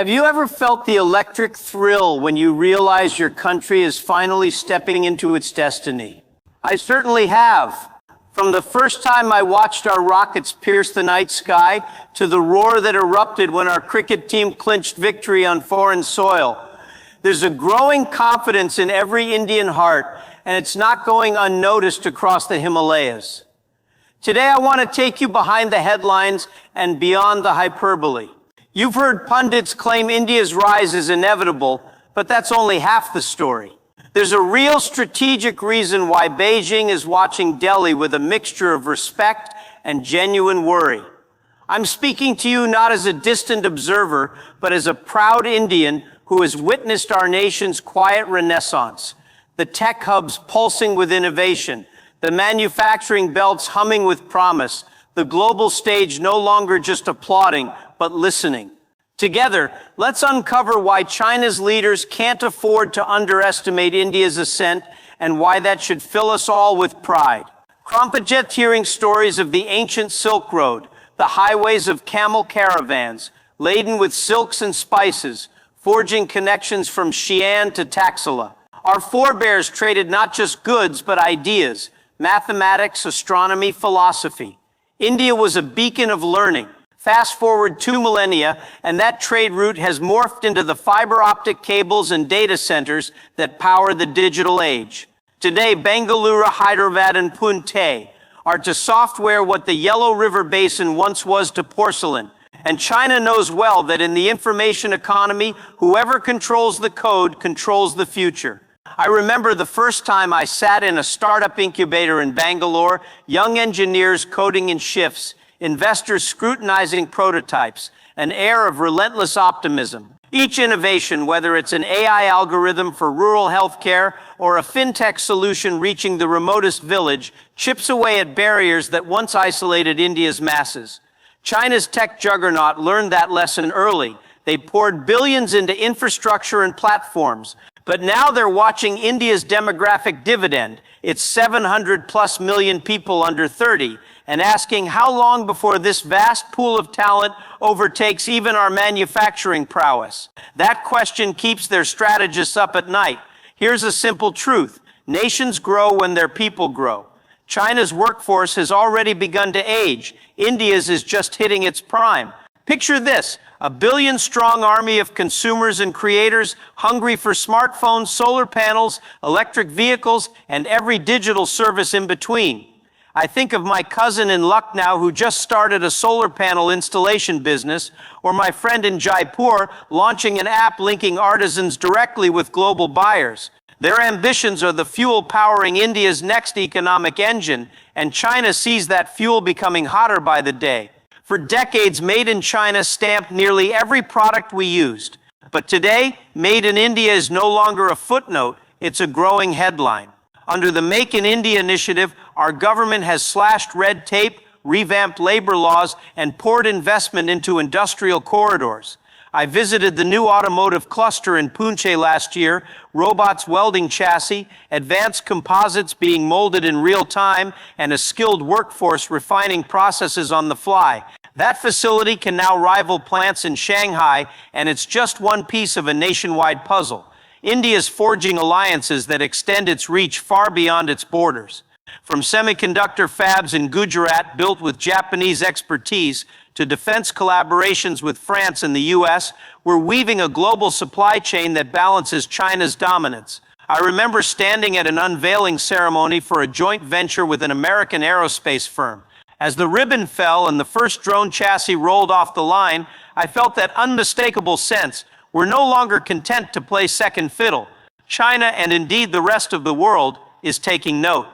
Have you ever felt the electric thrill when you realize your country is finally stepping into its destiny? I certainly have. From the first time I watched our rockets pierce the night sky to the roar that erupted when our cricket team clinched victory on foreign soil, there's a growing confidence in every Indian heart, and it's not going unnoticed across the Himalayas. Today, I want to take you behind the headlines and beyond the hyperbole. You've heard pundits claim India's rise is inevitable, but that's only half the story. There's a real strategic reason why Beijing is watching Delhi with a mixture of respect and genuine worry. I'm speaking to you not as a distant observer, but as a proud Indian who has witnessed our nation's quiet renaissance, the tech hubs pulsing with innovation, the manufacturing belts humming with promise, the global stage no longer just applauding, but listening. Together, let's uncover why China's leaders can't afford to underestimate India's ascent and why that should fill us all with pride. Crumpetjet hearing stories of the ancient Silk Road, the highways of camel caravans, laden with silks and spices, forging connections from Xi'an to Taxila. Our forebears traded not just goods, but ideas, mathematics, astronomy, philosophy. India was a beacon of learning. Fast forward 2 millennia, and that trade route has morphed into the fiber optic cables and data centers that power the digital age. Today, Bengaluru, Hyderabad, and Pune are to software what the Yellow River Basin once was to porcelain. And China knows well that in the information economy, whoever controls the code controls the future. I remember the first time I sat in a startup incubator in Bangalore, young engineers coding in shifts, investors scrutinizing prototypes, an air of relentless optimism. Each innovation, whether it's an AI algorithm for rural healthcare or a fintech solution reaching the remotest village, chips away at barriers that once isolated India's masses. China's tech juggernaut learned that lesson early. They poured billions into infrastructure and platforms, but now they're watching India's demographic dividend. It's 700 plus million people under 30, and asking how long before this vast pool of talent overtakes even our manufacturing prowess. That question keeps their strategists up at night. Here's a simple truth. Nations grow when their people grow. China's workforce has already begun to age. India's is just hitting its prime. Picture this, a billion-strong army of consumers and creators hungry for smartphones, solar panels, electric vehicles, and every digital service in between. I think of my cousin in Lucknow who just started a solar panel installation business, or my friend in Jaipur launching an app linking artisans directly with global buyers. Their ambitions are the fuel powering India's next economic engine, and China sees that fuel becoming hotter by the day. For decades, Made in China stamped nearly every product we used. But today, Made in India is no longer a footnote, it's a growing headline. Under the Make in India initiative, our government has slashed red tape, revamped labor laws, and poured investment into industrial corridors. I visited the new automotive cluster in Pune last year, robots welding chassis, advanced composites being molded in real time, and a skilled workforce refining processes on the fly. That facility can now rival plants in Shanghai, and it's just one piece of a nationwide puzzle. India is forging alliances that extend its reach far beyond its borders. From semiconductor fabs in Gujarat built with Japanese expertise to defense collaborations with France and the US, we're weaving a global supply chain that balances China's dominance. I remember standing at an unveiling ceremony for a joint venture with an American aerospace firm. As the ribbon fell and the first drone chassis rolled off the line, I felt that unmistakable sense. We're no longer content to play second fiddle. China, and indeed the rest of the world, is taking note.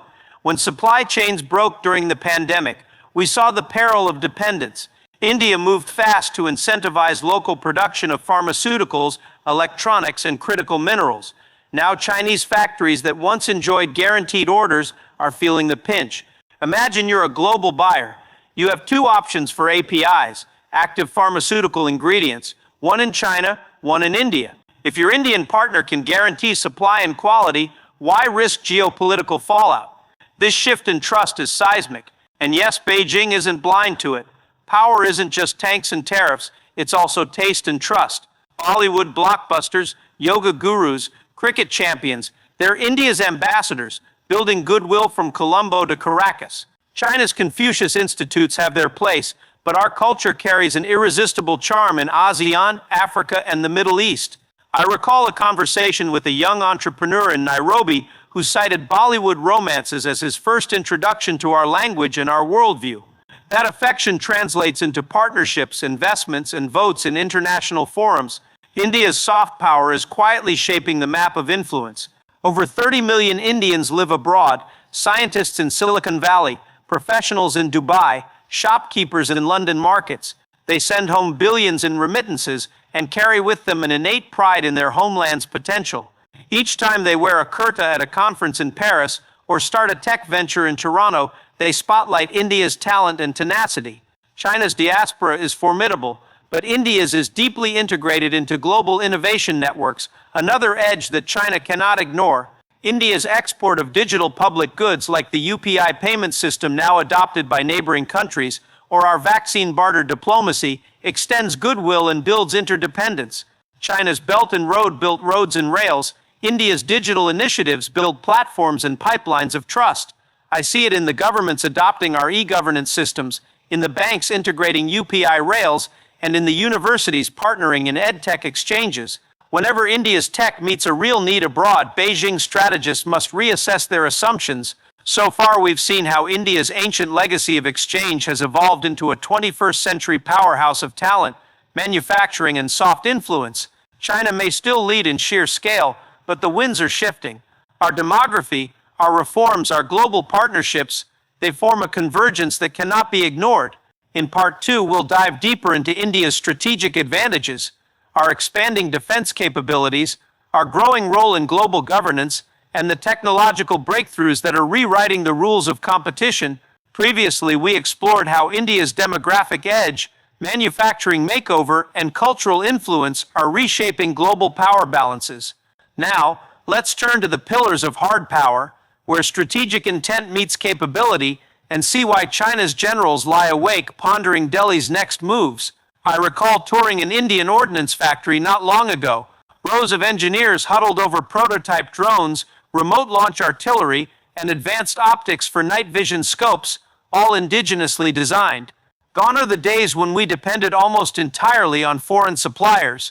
When supply chains broke during the pandemic, we saw the peril of dependence. India moved fast to incentivize local production of pharmaceuticals, electronics, and critical minerals. Now Chinese factories that once enjoyed guaranteed orders are feeling the pinch. Imagine you're a global buyer. You have two options for APIs, active pharmaceutical ingredients, one in China, one in India. If your Indian partner can guarantee supply and quality, why risk geopolitical fallout? This shift in trust is seismic. And yes, Beijing isn't blind to it. Power isn't just tanks and tariffs, it's also taste and trust. Bollywood blockbusters, yoga gurus, cricket champions. They're India's ambassadors, building goodwill from Colombo to Caracas. China's Confucius Institutes have their place, but our culture carries an irresistible charm in ASEAN, Africa, and the Middle East. I recall a conversation with a young entrepreneur in Nairobi who cited Bollywood romances as his first introduction to our language and our worldview. That affection translates into partnerships, investments, and votes in international forums. India's soft power is quietly shaping the map of influence. Over 30 million Indians live abroad, scientists in Silicon Valley, professionals in Dubai, shopkeepers in London markets. They send home billions in remittances and carry with them an innate pride in their homeland's potential. Each time they wear a kurta at a conference in Paris or start a tech venture in Toronto, they spotlight India's talent and tenacity. China's diaspora is formidable, but India's is deeply integrated into global innovation networks, another edge that China cannot ignore. India's export of digital public goods like the UPI payment system now adopted by neighboring countries, or our vaccine barter diplomacy, extends goodwill and builds interdependence. China's Belt and Road built roads and rails. India's digital initiatives build platforms and pipelines of trust. I see it in the governments adopting our e-governance systems, in the banks integrating UPI rails, and in the universities partnering in edtech exchanges. Whenever India's tech meets a real need abroad, Beijing strategists must reassess their assumptions. So far, we've seen how India's ancient legacy of exchange has evolved into a 21st century powerhouse of talent, manufacturing, and soft influence. China may still lead in sheer scale, but the winds are shifting. Our demography, our reforms, our global partnerships, they form a convergence that cannot be ignored. In part 2, we'll dive deeper into India's strategic advantages, our expanding defense capabilities, our growing role in global governance, and the technological breakthroughs that are rewriting the rules of competition. Previously, we explored how India's demographic edge, manufacturing makeover, and cultural influence are reshaping global power balances. Now, let's turn to the pillars of hard power, where strategic intent meets capability, and see why China's generals lie awake pondering Delhi's next moves. I recall touring an Indian ordnance factory not long ago. Rows of engineers huddled over prototype drones, remote launch artillery, and advanced optics for night vision scopes, all indigenously designed. Gone are the days when we depended almost entirely on foreign suppliers.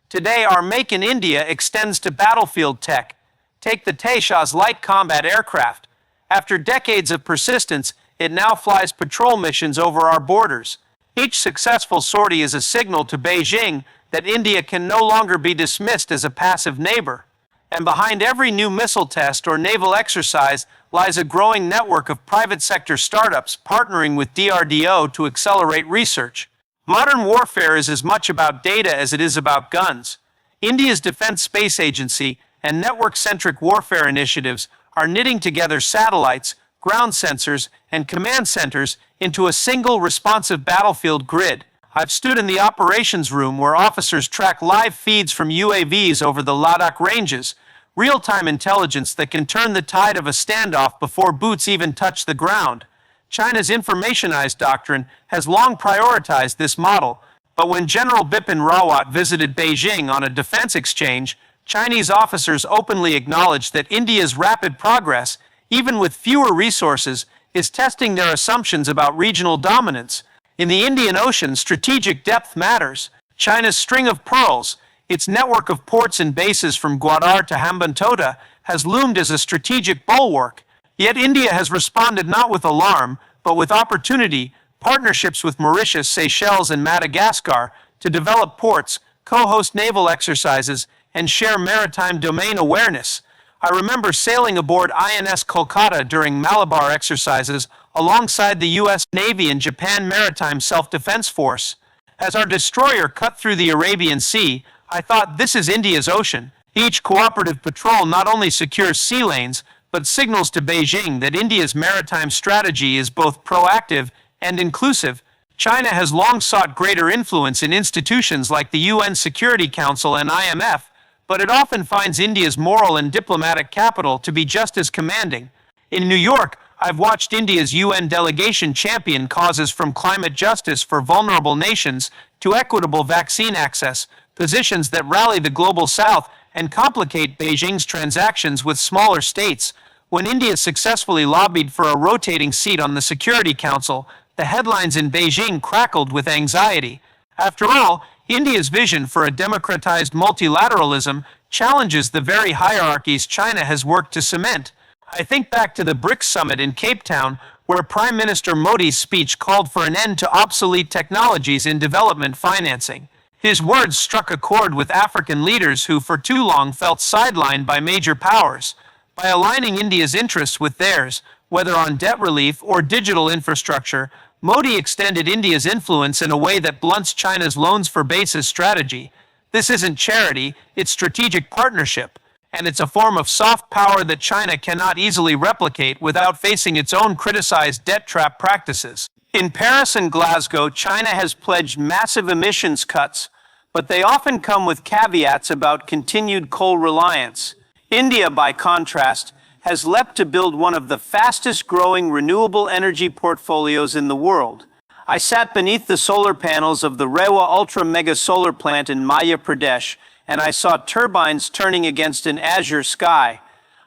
Today, our Make in India extends to battlefield tech. Take the Tejas light combat aircraft. After decades of persistence, it now flies patrol missions over our borders. Each successful sortie is a signal to Beijing that India can no longer be dismissed as a passive neighbor. And behind every new missile test or naval exercise lies a growing network of private sector startups partnering with DRDO to accelerate research. Modern warfare is as much about data as it is about guns. India's Defense Space Agency and network-centric warfare initiatives are knitting together satellites, ground sensors, and command centers into a single responsive battlefield grid. I've stood in the operations room where officers track live feeds from UAVs over the Ladakh ranges, real-time intelligence that can turn the tide of a standoff before boots even touch the ground. China's informationized doctrine has long prioritized this model, but when General Bipin Rawat visited Beijing on a defense exchange, Chinese officers openly acknowledged that India's rapid progress, even with fewer resources, is testing their assumptions about regional dominance. In the Indian Ocean, strategic depth matters. China's string of pearls, its network of ports and bases from Gwadar to Hambantota, has loomed as a strategic bulwark. Yet India has responded not with alarm, but with opportunity, partnerships with Mauritius, Seychelles, and Madagascar to develop ports, co-host naval exercises, and share maritime domain awareness. I remember sailing aboard INS Kolkata during Malabar exercises alongside the U.S. Navy and Japan Maritime Self-Defense Force. As our destroyer cut through the Arabian Sea, I thought, this is India's ocean. Each cooperative patrol not only secures sea lanes, but signals to Beijing that India's maritime strategy is both proactive and inclusive. China has long sought greater influence in institutions like the UN Security Council and IMF, but it often finds India's moral and diplomatic capital to be just as commanding. In New York, I've watched India's UN delegation champion causes from climate justice for vulnerable nations to equitable vaccine access, positions that rally the global south and complicate Beijing's transactions with smaller states. When India successfully lobbied for a rotating seat on the Security Council, the headlines in Beijing crackled with anxiety. After all, India's vision for a democratized multilateralism challenges the very hierarchies China has worked to cement. I think back to the BRICS summit in Cape Town, where Prime Minister Modi's speech called for an end to obsolete technologies in development financing. His words struck a chord with African leaders who for too long felt sidelined by major powers. By aligning India's interests with theirs, whether on debt relief or digital infrastructure, Modi extended India's influence in a way that blunts China's loans for bases strategy. This isn't charity, it's strategic partnership, and it's a form of soft power that China cannot easily replicate without facing its own criticized debt trap practices. In Paris and Glasgow, China has pledged massive emissions cuts, but they often come with caveats about continued coal reliance. India, by contrast, has leapt to build one of the fastest-growing renewable energy portfolios in the world. I sat beneath the solar panels of the Rewa Ultra Mega Solar Plant in Madhya Pradesh, and I saw turbines turning against an azure sky.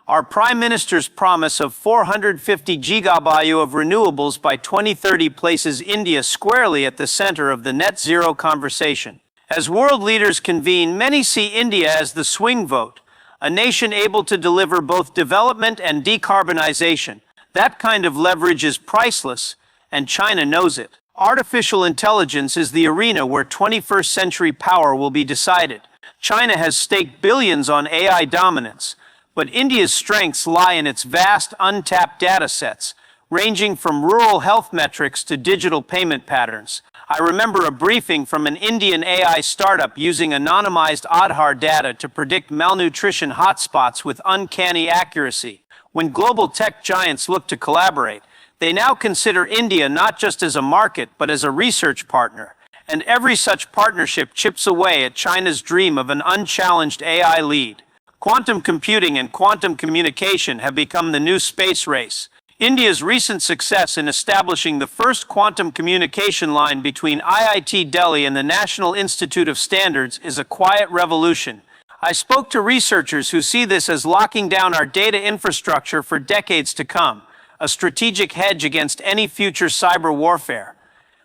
Our Prime Minister's promise of 450 gigabayu of renewables by 2030 places India squarely at the center of the net zero conversation. As world leaders convene, many see India as the swing vote, a nation able to deliver both development and decarbonization. That kind of leverage is priceless, and China knows it. Artificial intelligence is the arena where 21st century power will be decided. China has staked billions on AI dominance, but India's strengths lie in its vast, untapped data sets, ranging from rural health metrics to digital payment patterns. I remember a briefing from an Indian AI startup using anonymized Aadhaar data to predict malnutrition hotspots with uncanny accuracy. When global tech giants look to collaborate, they now consider India not just as a market, but as a research partner. And every such partnership chips away at China's dream of an unchallenged AI lead. Quantum computing and quantum communication have become the new space race. India's recent success in establishing the first quantum communication line between IIT Delhi and the National Institute of Standards is a quiet revolution. I spoke to researchers who see this as locking down our data infrastructure for decades to come, a strategic hedge against any future cyber warfare.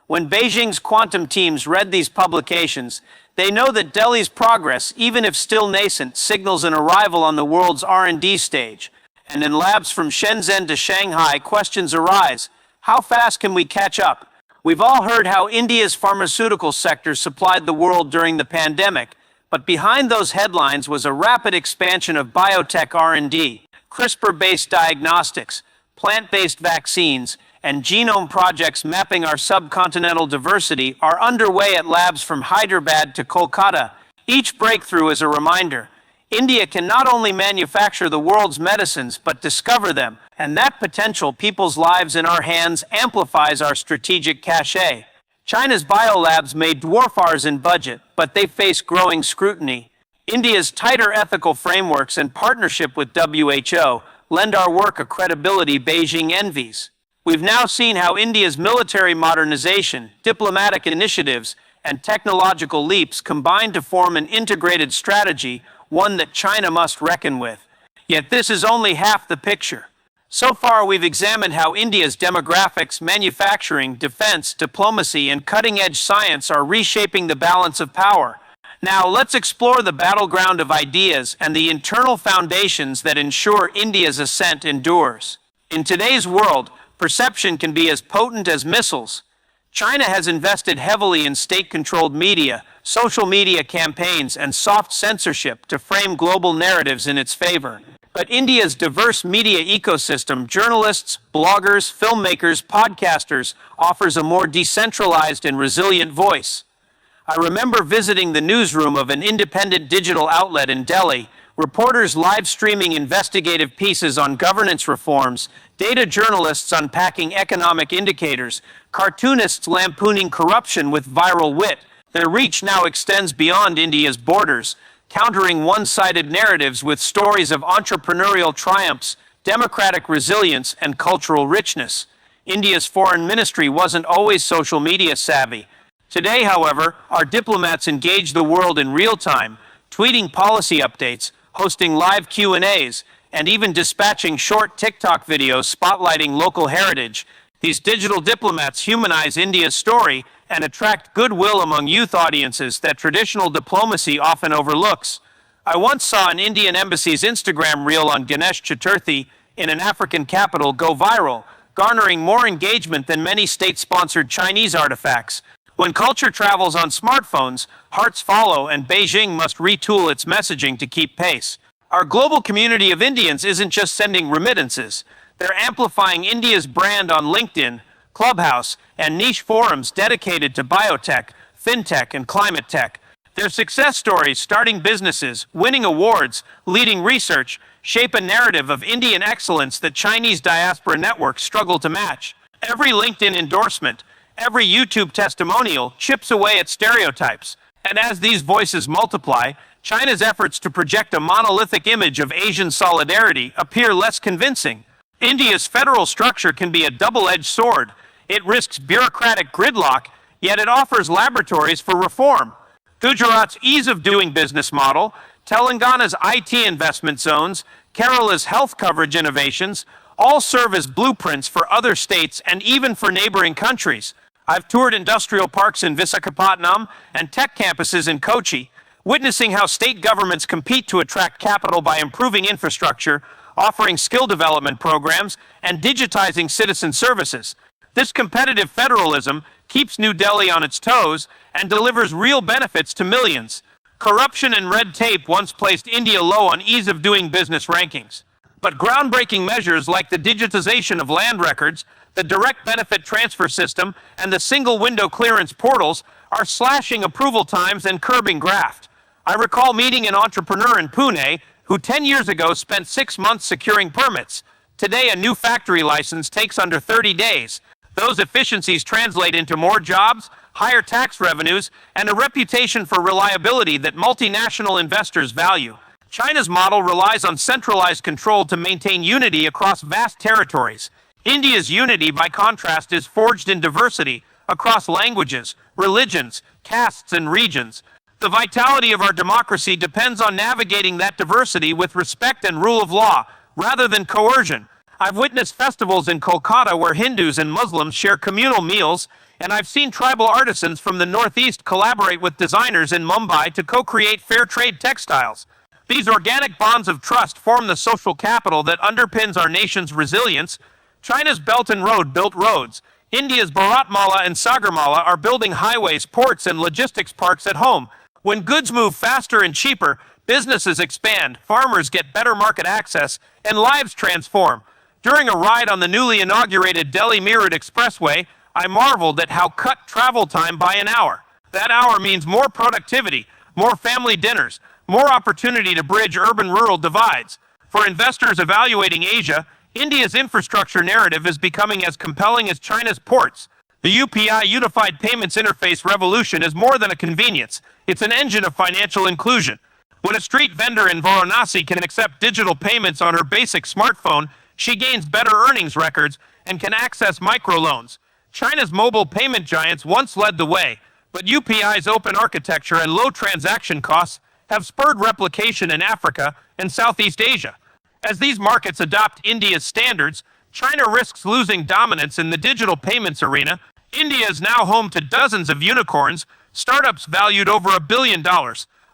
When Beijing's quantum teams read these publications, they know that Delhi's progress, even if still nascent, signals an arrival on the world's R&D stage. And in labs from Shenzhen to Shanghai, questions arise. How fast can we catch up? We've all heard how India's pharmaceutical sector supplied the world during the pandemic, but behind those headlines was a rapid expansion of biotech R&D, CRISPR-based diagnostics, plant-based vaccines, and genome projects mapping our subcontinental diversity are underway at labs from Hyderabad to Kolkata. Each breakthrough is a reminder. India can not only manufacture the world's medicines, but discover them, and that potential people's lives in our hands amplifies our strategic cachet. China's biolabs may dwarf ours in budget, but they face growing scrutiny. India's tighter ethical frameworks and partnership with WHO lend our work a credibility Beijing envies. We've now seen how India's military modernization, diplomatic initiatives, and technological leaps combine to form an integrated strategy, one that China must reckon with. Yet this is only half the picture. So far, we've examined how India's demographics, manufacturing, defense, diplomacy, and cutting-edge science are reshaping the balance of power. Now, let's explore the battleground of ideas and the internal foundations that ensure India's ascent endures. In today's world, perception can be as potent as missiles. China has invested heavily in state-controlled media, social media campaigns, and soft censorship to frame global narratives in its favor. But India's diverse media ecosystem, journalists, bloggers, filmmakers, podcasters, offers a more decentralized and resilient voice. I remember visiting the newsroom of an independent digital outlet in Delhi, reporters live-streaming investigative pieces on governance reforms, data journalists unpacking economic indicators, cartoonists lampooning corruption with viral wit. Their reach now extends beyond India's borders, countering one-sided narratives with stories of entrepreneurial triumphs, democratic resilience, and cultural richness. India's foreign ministry wasn't always social media savvy. Today, however, our diplomats engage the world in real time, tweeting policy updates, hosting live Q&As, and even dispatching short TikTok videos spotlighting local heritage. These digital diplomats humanize India's story and attract goodwill among youth audiences that traditional diplomacy often overlooks. I once saw an Indian embassy's Instagram reel on Ganesh Chaturthi in an African capital go viral, garnering more engagement than many state-sponsored Chinese artifacts. When culture travels on smartphones, hearts follow, and Beijing must retool its messaging to keep pace. Our global community of Indians isn't just sending remittances. They're amplifying India's brand on LinkedIn, Clubhouse, and niche forums dedicated to biotech, fintech, and climate tech. Their success stories, starting businesses, winning awards, leading research, shape a narrative of Indian excellence that Chinese diaspora networks struggle to match. Every LinkedIn endorsement, every YouTube testimonial chips away at stereotypes. And as these voices multiply, China's efforts to project a monolithic image of Asian solidarity appear less convincing. India's federal structure can be a double-edged sword. It risks bureaucratic gridlock, yet it offers laboratories for reform. Gujarat's ease of doing business model, Telangana's IT investment zones, Kerala's health coverage innovations, all serve as blueprints for other states and even for neighboring countries. I've toured industrial parks in Visakhapatnam and tech campuses in Kochi, witnessing how state governments compete to attract capital by improving infrastructure, offering skill development programs, and digitizing citizen services. This competitive federalism keeps New Delhi on its toes and delivers real benefits to millions. Corruption and red tape once placed India low on ease of doing business rankings. But groundbreaking measures like the digitization of land records, the direct benefit transfer system, and the single window clearance portals are slashing approval times and curbing graft. I recall meeting an entrepreneur in Pune who 10 years ago spent 6 months securing permits. Today, a new factory license takes under 30 days. Those efficiencies translate into more jobs, higher tax revenues, and a reputation for reliability that multinational investors value. China's model relies on centralized control to maintain unity across vast territories. India's unity, by contrast, is forged in diversity across languages, religions, castes, and regions. The vitality of our democracy depends on navigating that diversity with respect and rule of law, rather than coercion. I've witnessed festivals in Kolkata where Hindus and Muslims share communal meals, and I've seen tribal artisans from the Northeast collaborate with designers in Mumbai to co-create fair trade textiles. These organic bonds of trust form the social capital that underpins our nation's resilience. China's Belt and Road built roads. India's Bharatmala and Sagarmala are building highways, ports, and logistics parks at home. When goods move faster and cheaper, businesses expand, farmers get better market access, and lives transform. During a ride on the newly inaugurated Delhi-Meerut Expressway, I marveled at how cut travel time by an hour. That hour means more productivity, more family dinners, more opportunity to bridge urban-rural divides. For investors evaluating Asia, India's infrastructure narrative is becoming as compelling as China's ports. The UPI Unified Payments Interface revolution is more than a convenience. It's an engine of financial inclusion. When a street vendor in Varanasi can accept digital payments on her basic smartphone, she gains better earnings records and can access microloans. China's mobile payment giants once led the way, but UPI's open architecture and low transaction costs have spurred replication in Africa and Southeast Asia. As these markets adopt India's standards, China risks losing dominance in the digital payments arena. India is now home to dozens of unicorns, startups valued over $1 billion,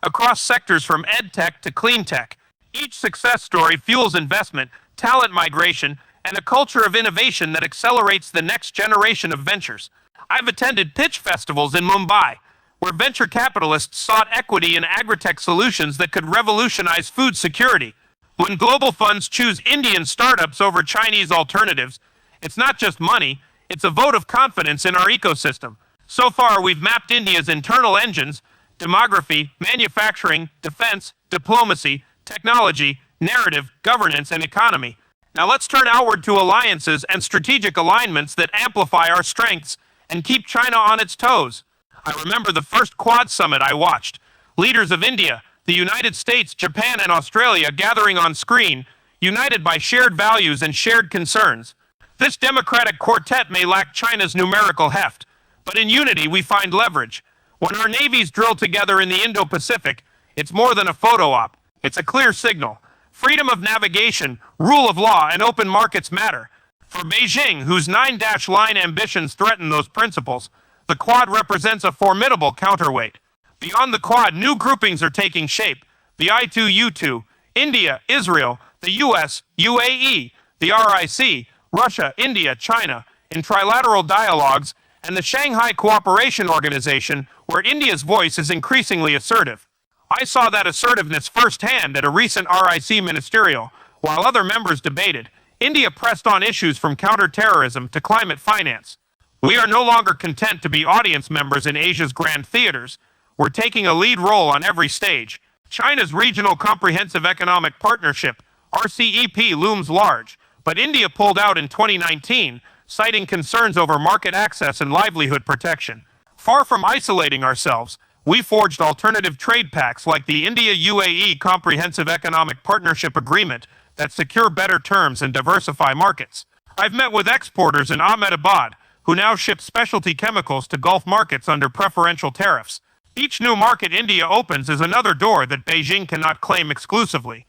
across sectors from ed-tech to clean tech. Each success story fuels investment, talent migration, and a culture of innovation that accelerates the next generation of ventures. I've attended pitch festivals in Mumbai, where venture capitalists sought equity in agri-tech solutions that could revolutionize food security. When global funds choose Indian startups over Chinese alternatives, it's not just money, it's a vote of confidence in our ecosystem. So far, we've mapped India's internal engines: demography, manufacturing, defense, diplomacy, technology, narrative, governance, and economy. Now let's turn outward to alliances and strategic alignments that amplify our strengths and keep China on its toes. I remember the first Quad summit I watched. Leaders of India, the United States, Japan, and Australia gathering on screen, united by shared values and shared concerns. This democratic quartet may lack China's numerical heft, But in unity, we find leverage. When our navies drill together in the Indo Pacific, it's more than a photo op. It's a clear signal. Freedom of navigation, rule of law, and open markets matter. For Beijing, whose 9-line ambitions threaten those principles, the Quad represents a formidable counterweight. Beyond the Quad, new groupings are taking shape. The I2U2, India, Israel, the US, UAE, the RIC, Russia, India, China, in trilateral dialogues, and the Shanghai Cooperation Organization, where India's voice is increasingly assertive. I saw that assertiveness firsthand at a recent RIC ministerial. While other members debated, India pressed on issues from counterterrorism to climate finance. We are no longer content to be audience members in Asia's grand theaters. We're taking a lead role on every stage. China's Regional Comprehensive Economic Partnership, RCEP, looms large, but India pulled out in 2019, citing concerns over market access and livelihood protection. Far from isolating ourselves, we forged alternative trade pacts like the India-UAE Comprehensive Economic Partnership Agreement that secure better terms and diversify markets. I've met with exporters in Ahmedabad, who now ship specialty chemicals to Gulf markets under preferential tariffs. Each new market India opens is another door that Beijing cannot claim exclusively.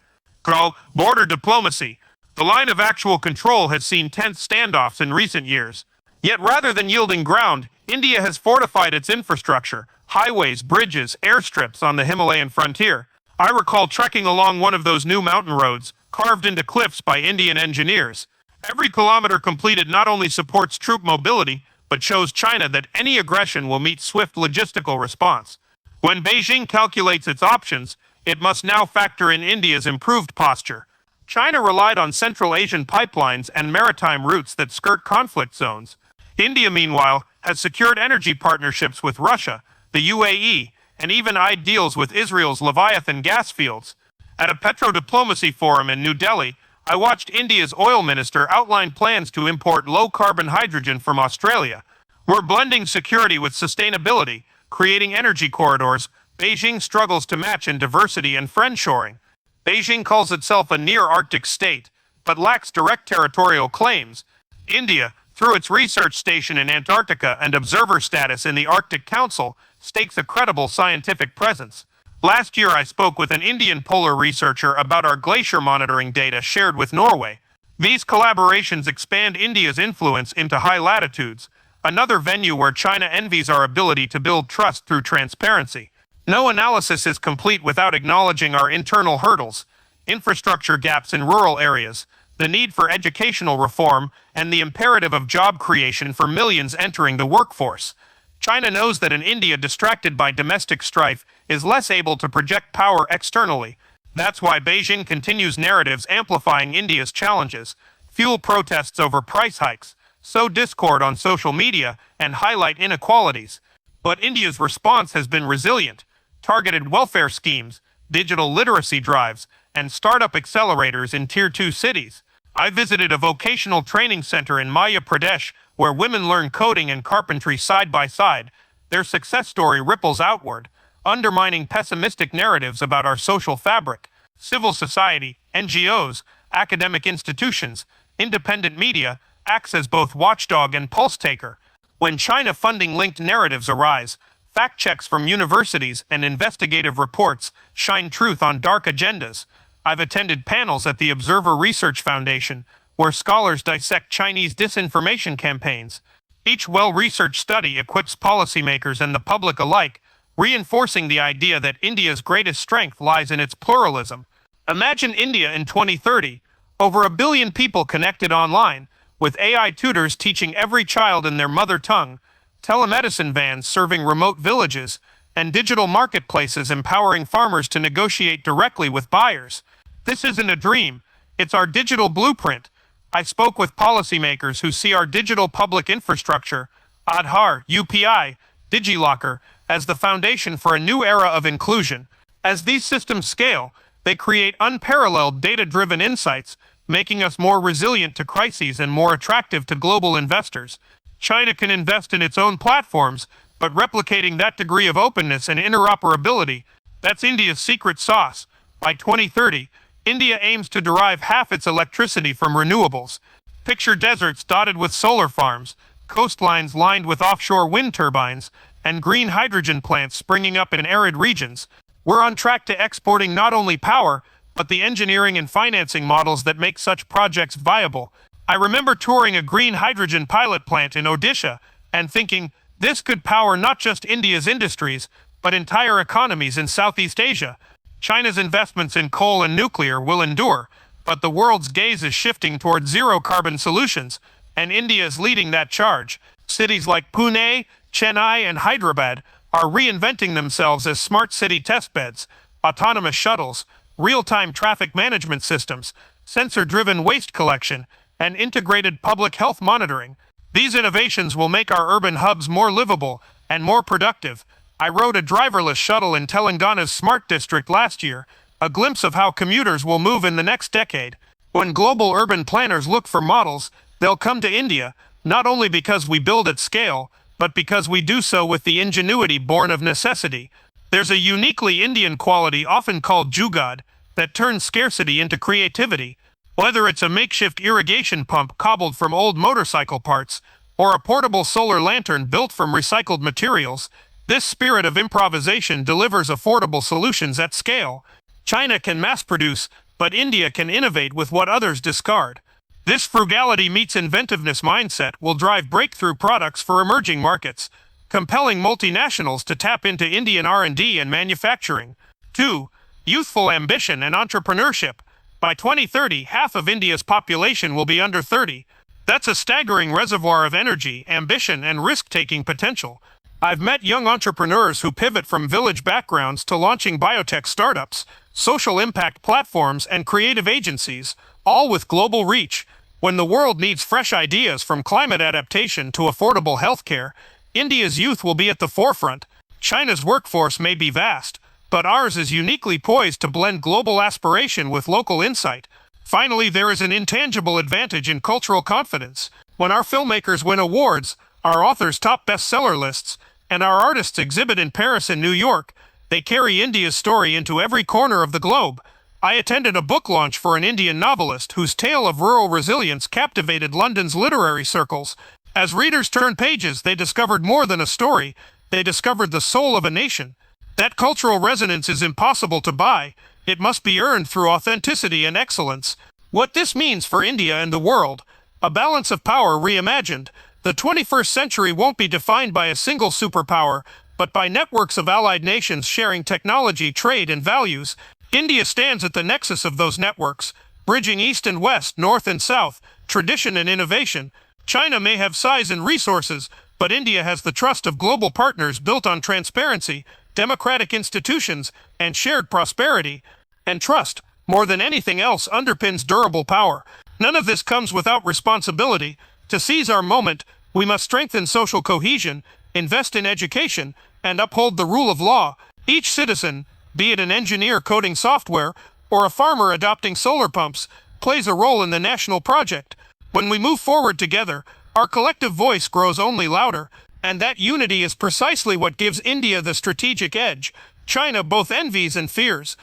Border diplomacy. The line of actual control has seen tense standoffs in recent years. Yet rather than yielding ground, India has fortified its infrastructure, highways, bridges, airstrips on the Himalayan frontier. I recall trekking along one of those new mountain roads, carved into cliffs by Indian engineers. Every kilometer completed not only supports troop mobility, but shows China that any aggression will meet swift logistical response. When Beijing calculates its options, it must now factor in India's improved posture. China relied on Central Asian pipelines and maritime routes that skirt conflict zones. India, meanwhile, has secured energy partnerships with Russia, the UAE, and even eyed deals with Israel's Leviathan gas fields. At a petrodiplomacy forum in New Delhi, I watched India's oil minister outline plans to import low-carbon hydrogen from Australia. We're blending security with sustainability, creating energy corridors Beijing struggles to match in diversity and friendshoring. Beijing calls itself a near-Arctic state, but lacks direct territorial claims. India, through its research station in Antarctica and observer status in the Arctic Council, stakes a credible scientific presence. Last year I spoke with an Indian polar researcher about our glacier monitoring data shared with Norway. These collaborations expand India's influence into high latitudes, another venue where China envies our ability to build trust through transparency. No analysis is complete without acknowledging our internal hurdles, infrastructure gaps in rural areas, the need for educational reform, and the imperative of job creation for millions entering the workforce. China knows that an India distracted by domestic strife is less able to project power externally. That's why Beijing continues narratives amplifying India's challenges, fuel protests over price hikes, sow discord on social media, and highlight inequalities. But India's response has been resilient. Targeted welfare schemes, digital literacy drives, and startup accelerators in Tier 2 cities. I visited a vocational training center in Madhya Pradesh where women learn coding and carpentry side by side. Their success story ripples outward, undermining pessimistic narratives about our social fabric. Civil society, NGOs, academic institutions, independent media acts as both watchdog and pulse taker. When China funding-linked narratives arise, fact checks from universities and investigative reports shine truth on dark agendas. I've attended panels at the Observer Research Foundation, where scholars dissect Chinese disinformation campaigns. Each well-researched study equips policymakers and the public alike, reinforcing the idea that India's greatest strength lies in its pluralism. Imagine India in 2030, over 1 billion people connected online, with AI tutors teaching every child in their mother tongue, telemedicine vans serving remote villages, and digital marketplaces empowering farmers to negotiate directly with buyers. This isn't a dream, it's our digital blueprint. I spoke with policymakers who see our digital public infrastructure, Aadhaar, UPI, DigiLocker, as the foundation for a new era of inclusion. As these systems scale, they create unparalleled data-driven insights, making us more resilient to crises and more attractive to global investors. China can invest in its own platforms, but replicating that degree of openness and interoperability, that's India's secret sauce. By 2030, India aims to derive half its electricity from renewables. Picture deserts dotted with solar farms, coastlines lined with offshore wind turbines, and green hydrogen plants springing up in arid regions. We're on track to exporting not only power, but the engineering and financing models that make such projects viable. I remember touring a green hydrogen pilot plant in Odisha and thinking, this could power not just India's industries, but entire economies in Southeast Asia. China's investments in coal and nuclear will endure, but the world's gaze is shifting toward zero-carbon solutions, and India is leading that charge. Cities like Pune, Chennai, and Hyderabad are reinventing themselves as smart city testbeds, autonomous shuttles, real-time traffic management systems, sensor-driven waste collection, and integrated public health monitoring. These innovations will make our urban hubs more livable and more productive. I rode a driverless shuttle in Telangana's Smart District last year, a glimpse of how commuters will move in the next decade. When global urban planners look for models, they'll come to India, not only because we build at scale, but because we do so with the ingenuity born of necessity. There's a uniquely Indian quality often called jugaad that turns scarcity into creativity. Whether it's a makeshift irrigation pump cobbled from old motorcycle parts, or a portable solar lantern built from recycled materials, this spirit of improvisation delivers affordable solutions at scale. China can mass produce, but India can innovate with what others discard. This frugality meets inventiveness mindset will drive breakthrough products for emerging markets, compelling multinationals to tap into Indian R&D and manufacturing. 2. Youthful ambition and entrepreneurship. By 2030, half of India's population will be under 30. That's a staggering reservoir of energy, ambition, and risk-taking potential. I've met young entrepreneurs who pivot from village backgrounds to launching biotech startups, social impact platforms, and creative agencies, all with global reach. When the world needs fresh ideas from climate adaptation to affordable healthcare, India's youth will be at the forefront. China's workforce may be vast, but ours is uniquely poised to blend global aspiration with local insight. Finally, there is an intangible advantage in cultural confidence. When our filmmakers win awards, our authors top bestseller lists, and our artists exhibit in Paris and New York, they carry India's story into every corner of the globe. I attended a book launch for an Indian novelist whose tale of rural resilience captivated London's literary circles. As readers turned pages, they discovered more than a story. They discovered the soul of a nation. That cultural resonance is impossible to buy. It must be earned through authenticity and excellence. What this means for India and the world: a balance of power reimagined. The 21st century won't be defined by a single superpower, but by networks of allied nations sharing technology, trade, and values. India stands at the nexus of those networks, bridging east and west, north and south, tradition and innovation. China may have size and resources, but India has the trust of global partners built on transparency, democratic institutions, and shared prosperity. And trust, more than anything else, underpins durable power. None of this comes without responsibility. To seize our moment, we must strengthen social cohesion, invest in education, and uphold the rule of law. Each citizen, be it an engineer coding software or a farmer adopting solar pumps, plays a role in the national project. When we move forward together, our collective voice grows only louder, and that unity is precisely what gives India the strategic edge China both envies and fears.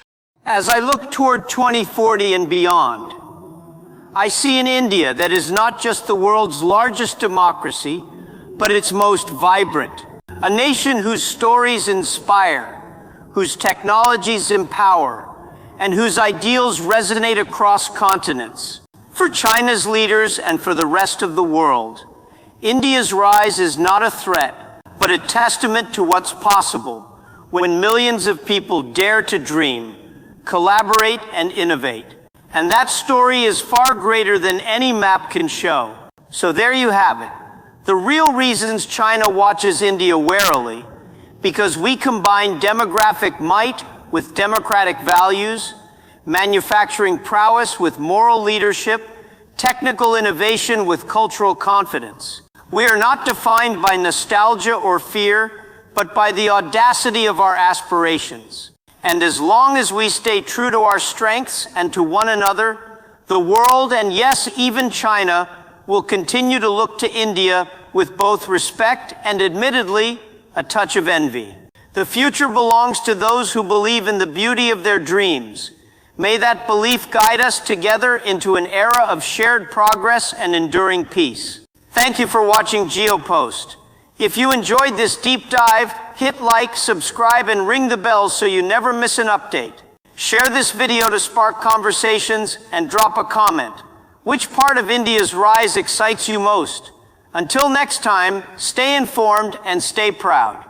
As I look toward 2040 and beyond, I see an India that is not just the world's largest democracy, but its most vibrant. A nation whose stories inspire, whose technologies empower, and whose ideals resonate across continents. For China's leaders and for the rest of the world, India's rise is not a threat, but a testament to what's possible when millions of people dare to dream, collaborate, and innovate. And that story is far greater than any map can show. So there you have it. The real reasons China watches India warily, because we combine demographic might with democratic values, manufacturing prowess with moral leadership, technical innovation with cultural confidence. We are not defined by nostalgia or fear, but by the audacity of our aspirations. And as long as we stay true to our strengths and to one another, the world, and yes, even China, will continue to look to India with both respect and, admittedly, a touch of envy. The future belongs to those who believe in the beauty of their dreams. May that belief guide us together into an era of shared progress and enduring peace. Thank you for watching Geo Post. If you enjoyed this deep dive, hit like, subscribe, and ring the bell so you never miss an update. Share this video to spark conversations and drop a comment. Which part of India's rise excites you most? Until next time, stay informed and stay proud.